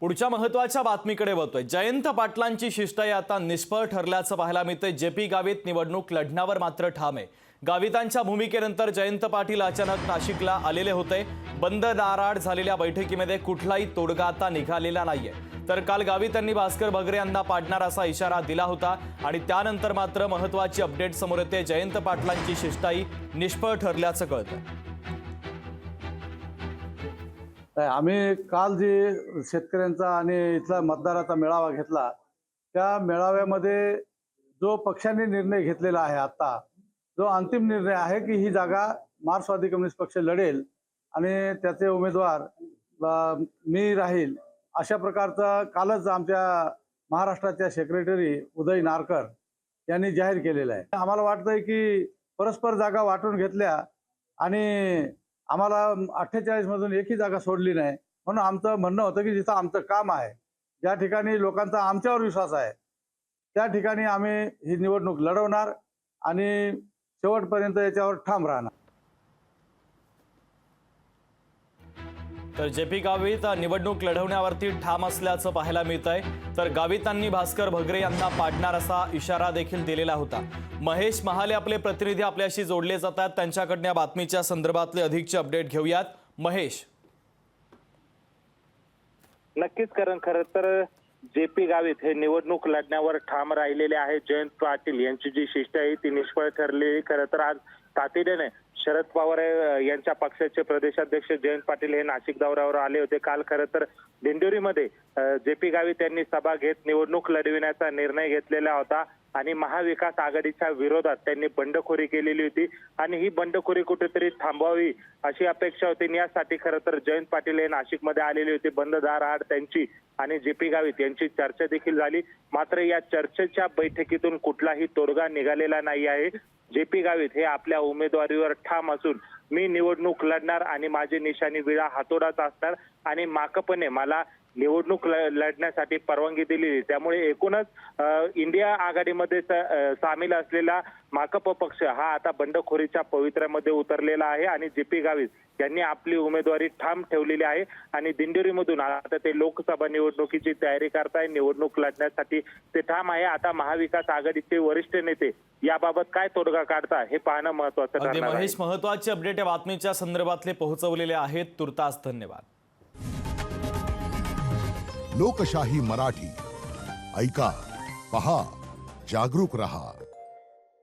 पुढच्या महत्त्वाच्या बातमीकडे वळतोय। जयंत पाटलांची शिष्टाई आता निष्फळ ठरल्याचं पाहायला मिळतंय। जेपी गावित निवडणूक लढण्यावर मात्र ठाम आहे। गावितांच्या भूमिकेनंतर जयंत पाटील अचानक नाशिकला आलेले होते। बंद दाराआड झालेल्या बैठकीमध्ये कुठलाही तोडगा आता निघालेला नाहीये। तर काल गावितांनी भास्कर भगरे यांना पाडणार असा इशारा दिला होता आणि त्यानंतर मात्र महत्त्वाची अपडेट समोर येते। जयंत पाटलांची शिष्टाई निष्फळ ठरल्याचं कळतं। आम्ही काल जे शेतकऱ्यांचा आणि इथला मतदाराचा मेळावा घेतला, त्या मेळाव्यामध्ये जो पक्षाने निर्णय घेतलेला आहे, आता जो अंतिम निर्णय आहे की ही जागा मार्क्सवादी कम्युनिस्ट पक्ष लढेल आणि त्याचे उमेदवार मी राहील, अशा प्रकारचा कालच आमच्या महाराष्ट्राच्या सेक्रेटरी उदय नारकर यांनी जाहीर केलेला आहे। आम्हाला वाटतंय की परस्पर जागा वाटून घेतल्या आणि आम्हाला 48 मधून एकही जागा सोडली नाही, म्हणून आमचं म्हणणं होतं की जिथं आमचं काम आहे, ज्या ठिकाणी लोकांचा आमच्यावर विश्वास आहे, त्या ठिकाणी आम्ही ही निवडणूक लढवणार आणि शेवटपर्यंत याच्यावर ठाम राहणार। तर जेपी गावित निवडणूक लढवण्यावरती ठाम असल्याचं पाहायला मिळतंय। तर गावितांनी भास्कर भगरे यांना पाडणार असा इशारा देखील दिलेला होता। महेश महाले आपले प्रतिनिधी आपल्याशी जोडले जातात, त्यांच्याकडून या बातमीच्या संदर्भातले अधिकचे अपडेट घेऊयात। महेश, नक्कीच करण, खरं तर जेपी गावित हे निवडणूक लढण्यावर ठाम राहिलेले आहेत। जयंत पाटील यांची जी शिष्टाई ती निष्फळ ठरली। खरं तर आज तातडीने शरद पवार यांच्या पक्षाचे प्रदेशाध्यक्ष जयंत पाटील हे नाशिक दौऱ्यावर आले होते। काल खरं तर दिंडोरीमध्ये जेपी गावित यांनी सभा घेत निवडणूक लढविण्याचा निर्णय घेतलेला होता आणि महाविकास आघाडीच्या विरोधात त्यांनी बंडखोरी केलेली होती आणि ही बंडखोरी कुठेतरी थांबवावी अशी अपेक्षा होती। यासाठी खरं तर जयंत पाटील हे नाशिकमध्ये आलेले होते। बंद दाराआड त्यांची आणि जेपी गावित यांची चर्चा देखील झाली, मात्र या चर्चेच्या बैठकीतून कुठलाही तोडगा निघालेला नाही आहे। जेपी गावित हे आपल्या उमेदवारीवर ठाम असून मी निवडणूक लढणार आणि माझी निशाणी विळा हातोडाच असणार आणि माकपने मला निवडणूक लढण्यासाठी परवानगी दिली। त्यामुळे एकूणच इंडिया आघाडीमध्ये सामील असलेला माकप पक्ष हा आता बंडखोरीच्या पवित्र्यामध्ये उतरलेला आहे आणि जेपी गावित यांनी आपली उमेदवारी ठाम ठेवलेली आहे आणि दिंडोरीमधून आता ते लोकसभा निवडणुकीची तयारी करताय। निवडणूक लढण्यासाठी ते ठाम आहे। आता महाविकास आघाडीचे वरिष्ठ नेते याबाबत काय तोडगा काढतात हे पाहणं महत्त्वाचं ठरणार आहे। महेश, महत्त्वाचे अपडेट या बातमीच्या संदर्भातले पोहोचवलेले आहेत, तुर्तास धन्यवाद। लोकशाही मराठी ऐका, पहा, जागरूक रहा।